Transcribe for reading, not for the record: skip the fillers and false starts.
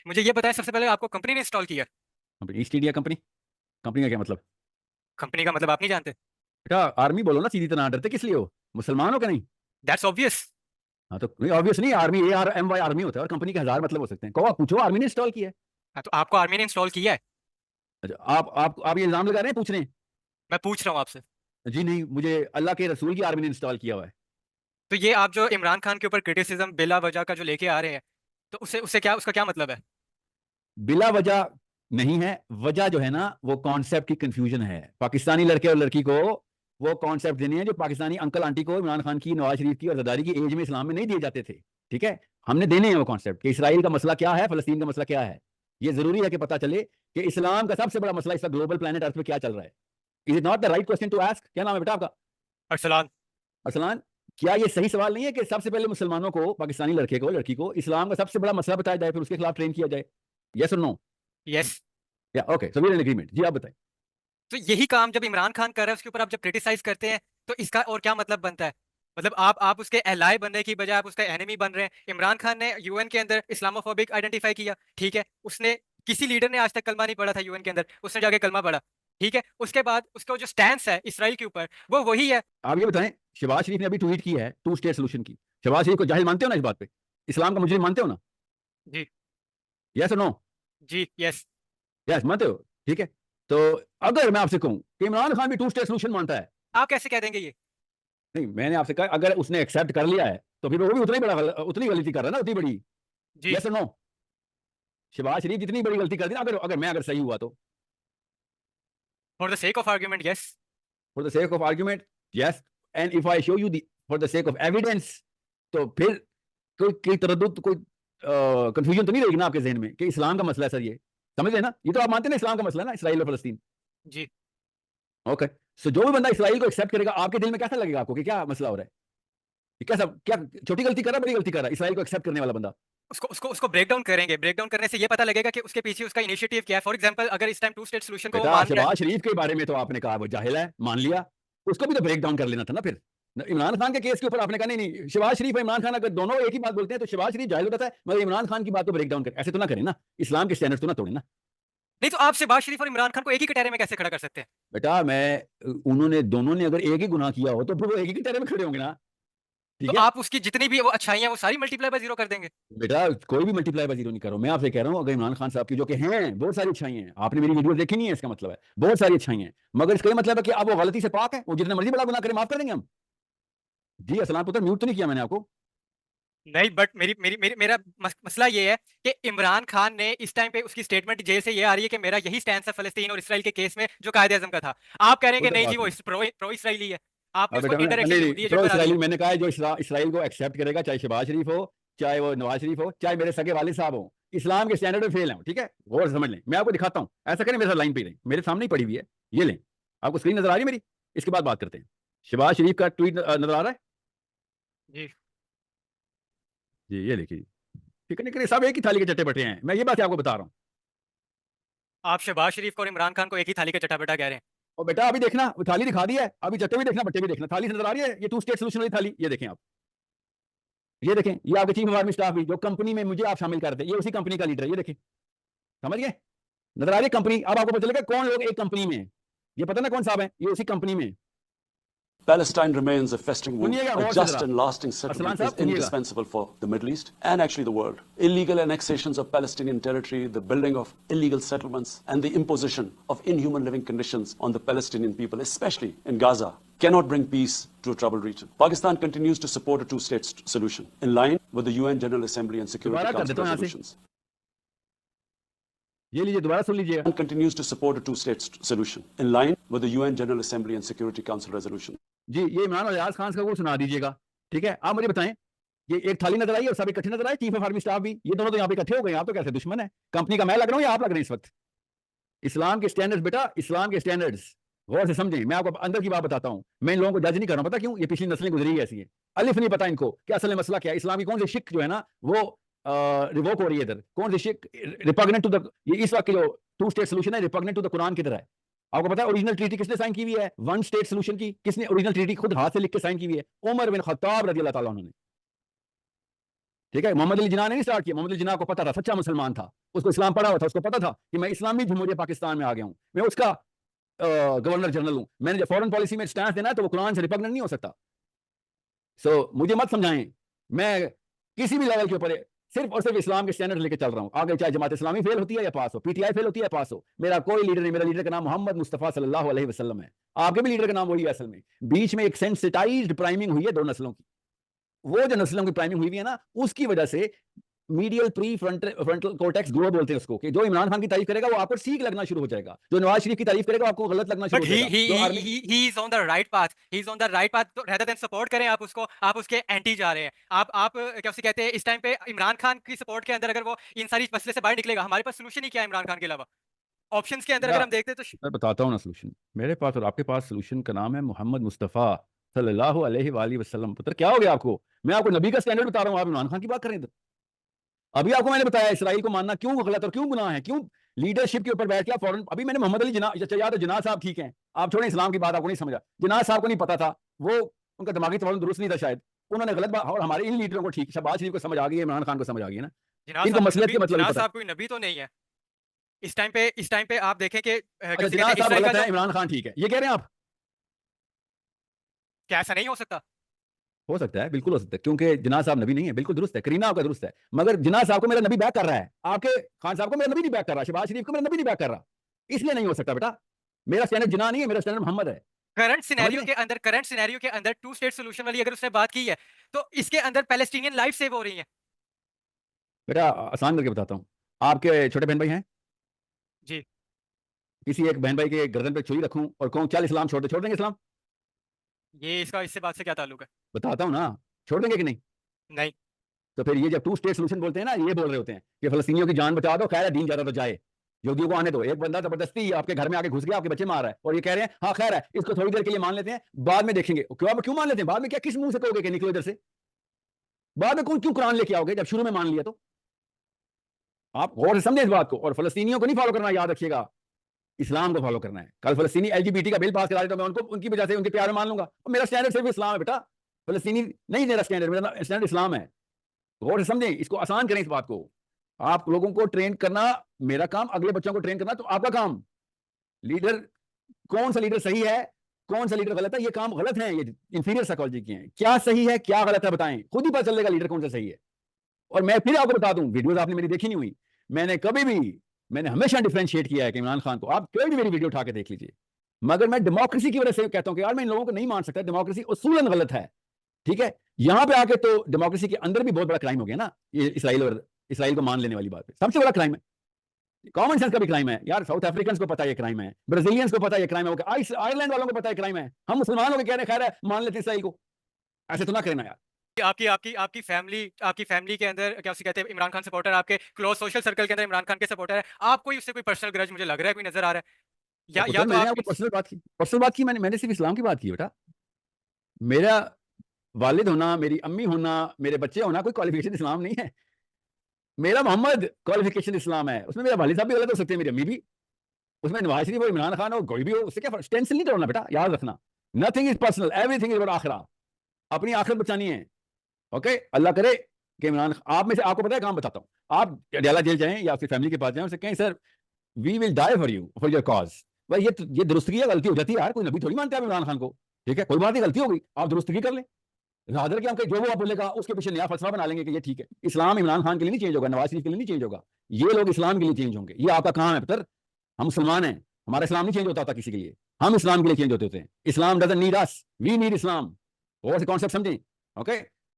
मुझे ये बताएं सबसे पहले आपको कंपनी ने इंस्टॉल किया? Company east India company. Company का क्या मतलब? कंपनी का मतलब आप नहीं जानते? बेटा आर्मी बोलो ना सीधी तरह, डरते किस लिए हो? मुसलमान हो क्या नहीं? That's obvious. हाँ तो नहीं, ऑब्वियस नहीं, आर्मी ARMY आर्मी होता है, और कंपनी के हजार मतलब हो सकते हैं। कहो, आप पूछो, आर्मी ने इंस्टॉल किया है। हाँ, तो आपको आर्मी ने इंस्टॉल किया है? अच्छा, आप ये इल्जाम लगा रहे हैं, पूछ रहे हैं? मैं पूछ रहा हूँ आपसे। जी नहीं, मुझे अल्लाह के रसूल की आर्मी ने इंस्टॉल किया हुआ है। तो ये आप जो इमरान खान के ऊपर क्रिटिसिज्म बिला वजह का जो लेके आ रहे हैं, तो उससे उससे क्या, उसका क्या मतलब है? बिला वजह नहीं है, वजह जो है ना वो कॉन्सेप्ट की कंफ्यूजन है। पाकिस्तानी लड़के और लड़की को वो कॉन्सेप्ट देने हैं जो पाकिस्तानी अंकल आंटी को इमरान खान की, नवाज शरीफ की और जरदारी की एज में इस्लाम में नहीं दिए जाते थे। ठीक है, हमने देने हैं वो कॉन्सेप्ट कि इसराइल का मसला क्या है, फलस्तीन का मसला क्या है। ये जरूरी है कि पता चले कि इस्लाम का सबसे बड़ा मसला इस ग्लोबल प्लेनेट अर्थ पे क्या चल रहा है। Is it not the right question to ask? क्या नाम है बेटा आपका? अरसलान। अरसलान। क्या ये सही सवाल नहीं है कि सबसे पहले मुसलमानों को, पाकिस्तानी लड़के को, लड़की को इस्लाम का सबसे बड़ा मसला बताया जाए, फिर उसके खिलाफ ट्रेन किया जाए? यस और नो? यस। या okay, so we are in agreement. जी आप बताएं। तो यही काम जब इमरान खान कर रहा है उसके ऊपर आप जब क्रिटिसाइज करते हैं, तो इसका और क्या मतलब बनता है? मतलब आप उसके एलाय बनने की बजाय आप उसका एनिमी बन रहे हैं। इमरान खान ने यूएन के अंदर इस्लामोफोबिक आइडेंटिफाई किया, ठीक है। उसने, किसी लीडर ने आज तक कलमा नहीं पढ़ा था यूएन के अंदर, उसने जाके कलमा पढ़ा, ठीक है। उसके बाद उसका जो स्टैंस है इसराइल के ऊपर वो वही है। आप ये बताएं, शहबाज शरीफ ने अभी ट्वीट की है 2 स्टेट सोल्यूशन की। शहबाज शरीफ को जाहिल मानते हो ना इस बात पे? इस्लाम का मुजरिम मानते हो ना? जी। यस और नो? जी यस। यस मानते हो? ठीक है। तो अगर मैं आपसे कहूं कि इमरान खान भी 2 स्टेट सोल्यूशन मानता है। आप कैसे कह देंगे ये? नहीं, मैंने आपसे कहा अगर उसने एक्सेप्ट कर लिया है तो फिर वो भी उतनी गलती कर रहा है ना, उतनी बड़ी। जी। यस और नो? शहबाज शरीफ जितनी बड़ी गलती कर दी ना, अगर मैं सही हुआ तो। For the sake of argument yes. For the sake of argument yes. And if I show you the for the sake of evidence, तो फिर कोई तरद्दुद, कोई कंफ्यूजन तो नहीं रहेगी ना आपके जहन में कि इस्लाम का मसला है सर ये? समझ रहे ना? ये तो आप मानते हैं ना इस्लाम का मसला है ना, इसराइल और फलस्तीन। जी। ओके। सो जो भी बंदा इसराइल को एक्सेप्ट करेगा, आपके दिल में कैसा लगेगा आपको कि क्या मसला हो रहा है? ये कैसा, क्या छोटी गलती कर रहा है, बड़ी गलती कर रहा है इसराइल को एक्सेप्ट करने वाला बंदा? उसको उसको उसको ब्रेक डाउन करेंगे, ब्रेक डाउन करने से ये पता लगेगा कि उसके पीछे उसका इनिशिएटिव क्या है। फॉर एग्जांपल, अगर इस टाइम टू स्टेट सोल्यूशन को वो बेटा मान रहा है। शहबाज शरीफ के बारे में तो आपने कहा वो जाहिल है, मान लिया। उसको भी तो ब्रेक डाउन कर लेना था ना फिर। इमरान खान के केस के ऊपर आपने कहा नहीं नहीं, शहबाज शरीफ और इमरान खान अगर दोनों एक ही बात बोलते हैं तो शहबाज शरीफ जाहिल होता है, मगर इमरान खान की बात को ब्रेक डाउन कर, ऐसे तो ना करें ना। इस्लाम के स्टैंडर्ड तो ना तोड़े ना। नहीं, तो आप शहबाज शरीफ और इमरान खान को एक ही कटहरे में कैसे खड़ा कर सकते हैं? बेटा मैं, उन्होंने दोनों ने अगर एक ही गुनाह किया हो तो फिर वो एक ही तरह में खड़े होंगे ना। तो ठीक है। आप उसकी जितनी भी वो अच्छाइयां वो सारी मल्टीप्लाई बाय जीरो कर देंगे? बेटा कोई भी मल्टीप्लाई बाय जीरो नहीं करो, मैं आपसे कह रहा हूँ अगर इमरान खान साहब की, जो कि हैं बहुत सारी अच्छाई हैं, आपने मेरी वीडियो देखी नहीं है इसका मतलब है बहुत सारी अच्छाई हैं, मगर इसका ये मतलब है कि अब वो गलती से पाक है, वो जितना मर्जी बड़ा गुनाह करे माफ कर देंगे हम? जी असलाम पुत्र, म्यूट तो नहीं किया मैंने आपको? नहीं, बट मेरी मेरी मेरी मेरा मसला ये है कि इमरान खान ने इस टाइम पे उसकी स्टेटमेंट जेल से ये आ रही है कि मेरा यही स्टैंड है फलस्तीन और इसराइल के केस में जो कायदे आजम का था। आप कह रहे हैं कोई कि तो नहीं जी बात वो नहीं। प्रो इसराइली है। आपने अब उसको बेटा इनडायरेक्टली नहीं नहीं, यहूदी एजेंट प्रो बना दिया। इसराइली मैंने कहा है जो इसराइल को एक्सेप्ट करेगा, चाहे शहबाज शरीफ हो, चाहे वो नवाज शरीफ हो, चाहे मेरे सगे वालिद साहब हो, इस्लाम के स्टैंडर्ड में फेल है। ठीक है, गौर से समझ लें, मैं आपको दिखाता हूँ, ऐसा करें मेरे साथ लाइन पे ही रहें, मेरे सामने ही पड़ी हुई है। ये लें, आपको स्क्रीन नजर आ रही है मेरी? इसके बाद बात करते हैं। शहबाज शरीफ का ट्वीट नजर आ रहा है? जी। जी ये देखिए। ठीक है, नहीं सब एक ही थाली के चट्टे बटे हैं, मैं ये बात आपको बता रहा हूँ। आप शहबाज शरीफ और इमरान खान को एक ही थाली का चट्टा कह रहे हैं? और बेटा अभी देखना, वो थाली दिखा दी है, अभी चट्टे भी देखना, बट्टे भी देखना, थाली से नजर आ रही है ये 2 स्टेट सोल्यूशन वाली थाली, ये देखें आप। ये देखें, ये आपके चीफ ऑफ आर्मी स्टाफ भी जो कंपनी में मुझे आप शामिल करते, ये उसी कंपनी का लीडर है, ये देखें। समझ गए? नजर आ रही है कंपनी? अब आपको पता चलेगा कौन लोग एक कंपनी में हैं। ये पता ना कौन साहब है, ये उसी कंपनी में। Palestine remains a festering wound. सुनिएगा A गौर से just जरा, and lasting Arsalan settlement is साहब सुनिएगा। indispensable for the Middle East and actually the world. Illegal annexations of Palestinian territory, the building of illegal settlements, and the imposition of inhuman living conditions on the Palestinian people, especially in Gaza, cannot bring peace to a troubled region. Pakistan continues to support a two-state solution in line with the UN General Assembly and Security दोबारा कर Council देता हूं यहां से, resolutions. ये लीजिए दोबारा सुन लीजिएगा। And continues to support a two-state solution in line with the UN General Assembly and Security Council resolution. जी ये इमरान और रियाज खान का वो सुना दीजिएगा। ठीक है, आप मुझे बताएं, ये एक थाली नजर आई और सब इकट्ठे नजर आए, चीफ ऑफ आर्मी स्टाफ भी, ये दोनों तो यहाँ पे इकट्ठे हो गए, आप तो कैसे दुश्मन है कंपनी का? मैं लग रहा हूँ या आप लग रहे हैं इस वक्त? इस्लाम के स्टैंडर्ड्स बेटा, इस्लाम के स्टैंडर्ड्स गौर से समझें। मैं आपको अंदर की बात बताता हूँ, मैं इन लोगों को जज नहीं कर रहा हूँ, पता क्यों? ये पिछली नस्लें गुजरी है ऐसी है, अलिफ नहीं पता इनको कि असल में मसला क्या है। इस्लाम की कौन सी शिक जो है ना वो रिवोक हो रही है इधर, कौन सी शिक रिपग्नेंट टू द, ये इस वक्त जो 2 स्टेट सोल्यूशन है रिपग्नेंट टू द कुरान की तरह है। आपको पता है ओरिजिनल ट्रीटी किसने साइन की हुई है? 1 स्टेट सोल्यूशन की किसने ओरिजिनल ट्रीटी खुद हाथ से लिख के साइन की हुई है? उमर बिन खत्ताब रजी अल्लाह ताला अन्हु ने। ठीक है, मोहम्मद अली जिन्ना ने नहीं स्टार्ट किया। मोहम्मद अली जिन्ना को पता था, सच्चा मुसलमान था, उसको इस्लाम पढ़ा हुआ था, उसको पता था कि मैं इस्लामी जमहूरियत पाकिस्तान में आ गया हूं, मैं उसका गवर्नर जनरल हूं, मैंने जो फॉरेन पॉलिसी में स्टैंड देना है तो वो कुरान से रिपग्नेंट नहीं हो सकता। मुझे मत समझाएं, मैं किसी भी लेवल के ऊपर सिर्फ और सिर्फ इस्लाम के स्टैंडर्ड लेके चल रहा हूं। आगे चाहे जमात इस्लामी फेल होती है या पास हो, पीटीआई फेल होती है पास हो, मेरा कोई लीडर नहीं। मेरा लीडर का नाम मोहम्मद मुस्तफ़ा सल्लल्लाहु अलैहि वसल्लम है। आपके भी लीडर का नाम वही है। असल में बीच में एक सेंसिटाइज्ड प्राइमिंग हुई है दो नस्लों की। वो जो नस्लों की प्राइमिंग हुई है ना, उसकी वजह से medial pre frontal cortex globe बोलते हैं उसको, कि जो इमरान खान की तारीफ करेगा वो आपको ठीक लगना शुरू हो जाएगा, जो नवाज शरीफ की तारीफ करेगा आपको गलत लगना शुरू बट हो जाएगा। he is on the right path, he is on the right path, तो rather than सपोर्ट करें आप उसको, आप उसके एंटी जा रहे हैं। आप क्या उसे कहते हैं, इस टाइम पे इमरान खान की सपोर्ट के अंदर अगर वो इन सारी मसले से बाहर निकलेगा, हमारे पास सोल्यूशन ही क्या है इमरान खान के अलावा? ऑप्शंस के अंदर अगर हम देखते हैं तो मैं बताता हूँ ना सोल्यूशन, मेरे पास और आपके पास सोल्यूशन का नाम है मोहम्मद मुस्तफ़ा सल्लल्लाहु अलैहि वसल्लम। पुत्र क्या हो गया आपको? मैं आपको नबी का स्टैंडर्ड बता रहा हूँ, आप इमरान खान की बात करें। अभी आपको मैंने बताया इसराइल को मानना क्यों गलत और क्यों गुनाह है, क्यों लीडरशिप के ऊपर बैठ के फौरन। अभी मैंने मोहम्मद अली जिन्ना, याद है जिन्ना साहब, ठीक है, आप छोड़े इस्लाम की बात, आपको नहीं समझा। जिन्ना साहब को नहीं पता था, वो उनका दिमागी तवल्लुद दुरुस्त नहीं था शायद, उन्होंने गलत बात। और हमारे इन लीडरों को ठीक, शहबाज शरीफ को समझ आ गई है, इमरान खान को समझ आ गई है ना, इनको मसलियत के मतलब जिन्ना पता। साहब कोई नबी तो नहीं है इस टाइम पे आप देखें कि अच्छा, जिन्ना साहब गलत है, इमरान खान ठीक है, ये कह रहे हैं आप? क्या ऐसा नहीं हो सकता? हो सकता है, बिल्कुल हो सकता है, क्योंकि जिन्ना साहब नबी नहीं है, बिल्कुल दुरुस्त है, करीना आपका दुरुस्त है, मगर जिन्ना साहब को मेरा नबी बैक कर रहा है, आपके खान साहब को मेरा नबी नहीं बैक कर रहा, शहबाज शरीफ को मेरा नबी नहीं बैक कर रहा, इसलिए नहीं हो सकता बेटा। मेरा स्टैंडर्ड जिन्ना नहीं है, मेरा स्टैंडर्ड मोहम्मद है। करंट सिनेरियो के अंदर टू स्टेट सोल्यूशन वाली अगर उसने बात की है, तो इसके अंदर पैलेस्टीनियन लाइफ सेव हो रही है। बेटा आसान करके बताता हूँ, आपके छोटे बहन भाई हैं जी, किसी एक बहन भाई के गर्दन पे छुरी रखूं और कहूं चल इस्लाम छोड़ दे, छोड़ देंगे इस्लाम? ये इसका इससे बात से क्या ताल्लुक है? बताता हूं ना, छोड़ देंगे कि नहीं? नहीं। तो फिर ये जब टू स्टेट सोल्यूशन बोलते हैं ना, ये बोल रहे होते हैं कि फलस्तीनियों की जान बचा दो, खैर है, दीन ज्यादा तो जाए, यहूदियों को आने दो। एक बंदा जबरदस्ती आपके घर में आके घुस गया, आपके बच्चे मार रहा है, और ये कह रहे हैं हाँ खैर है, इसको थोड़ी देर के लिए मान लेते हैं, बाद में देखेंगे। क्यों मान लेते हैं? बाद में क्या, किस मुंह से कहोगे कि निकलो इधर से? बाद में क्यों कुरान लेके आओगे जब शुरू में मान लिया? तो आप गौर से समझे इस बात को, और फलस्तीनियों को नहीं फॉलो करना, याद रखिएगा, इस्लाम को फॉलो करना है। कल फलस्तीनी एलजीबीटी का बिल पास करा दे तो मैं उनको उनकी वजह से उनके प्यार में मान लूंगा। मेरा स्टैंडर्ड सिर्फ इस्लाम है बेटा, फलस्तीनी नहीं मेरा स्टैंडर्ड, मेरा स्टैंडर्ड इस्लाम है। गौर से समझें, इसको आसान करें इस बात को। आप लोगों को ट्रेन करना मेरा काम, अगले बच्चों को ट्रेन करना तो आपका काम। लीडर, कौन सा लीडर सही है, कौन सा लीडर गलत है, ये काम गलत है, ये इंफीरियर साइकोलॉजी के हैं। क्या सही है क्या गलत है बताएं, खुद ही पता चलेगा लीडर कौन सा सही है। और मैं फिर आपको बता दूं, वीडियोस आपने मेरी देखी नहीं हुई, मैंने हमेशा डिफरेंशिएट किया है कि इमरान खान को, आप कोई भी मेरी वीडियो उठा के देख लीजिए, मगर मैं डेमोक्रेसी की वजह से कहता हूं कि यार मैं इन लोगों को नहीं मान सकता, डेमोक्रेसी उसूलन गलत है। ठीक है, यहां पे आके तो डेमोक्रेसी के अंदर भी बहुत बड़ा क्राइम हो गया ना, ये इसराइल को मान लेने वाली बात है, सबसे बड़ा क्राइम है। कॉमन सेंस का भी क्राइम है यार, साउथ अफ्रीकन को पता है ये क्राइम है, ब्राजीलियंस को पता है ये क्राइम है, आयरलैंड वालों को पता है क्राइम है, हम मुसलमान होकर कह रहे हैं खैर है मान लेते इसराइल को, ऐसे तो ना करना यार। आपकी फैमिली के अंदर क्या उसे कहते हैं, इमरान खान सपोर्टर, आपके क्लोज सोशल सर्कल के अंदर इमरान खान के सपोर्टर है, आपको उससे कोई पर्सनल ग्रज मुझे लग रहा है, कोई नजर आ रहा है, या तो मैंने आप आपको पर्सनल बात की, मैंने सिर्फ इस्लाम की बात की बेटा। मेरा वालिद होना, मेरी अम्मी होना, मेरे बच्चे होना कोई क्वालिफिकेशन इस्लाम नहीं है। मेरा मोहम्मद क्वालिफिकेशन इस्लाम है, उसमें मेरा वालिद साहब भी गलत हो सकते हैं, मेरी अम्मी भी, उसमें नवाज शरीफ हो, इमरान खान हो, कोई भी हो, उससे क्या टेंशन नहीं करना बेटा, याद रखना, nothing is personal, everything is about आखिरा। अपनी आखिरत बचानी है। ओके, अल्लाह करे कि इमरान, आप में से आपको पता है काम बताता हूँ, आप अडयाला जेल जाएं या फिर फैमिली के पास जाएं, उससे कहें sir we will die for you for your cause. भाई ये दुरुस्तगी है, गलती हो जाती है यार, कोई नबी थोड़ी मानते हैं इमरान खान को, ठीक है, कोई बात नहीं, गलती हो गई, आप दुरुस्तगी कर लें, रादर कि हम जो वो आप बोलेगा उसके पीछे नया फलसफा बना लेंगे कि ये ठीक है। इस्लाम इमरान खान के लिए नहीं चेंज होगा, नवाज शरीफ के लिए नहीं चेंज होगा, ये लोग इस्लाम के लिए चेंज होंगे, ये आपका काम है पुत्र। हम मुसलमान हैं, हमारा इस्लाम नहीं चेंज होता था किसी के लिए, हम इस्लाम के लिए चेंज होते हैं। Islam doesn't need us, we need Islam. और से कॉन्सेप्ट समझें। ओके,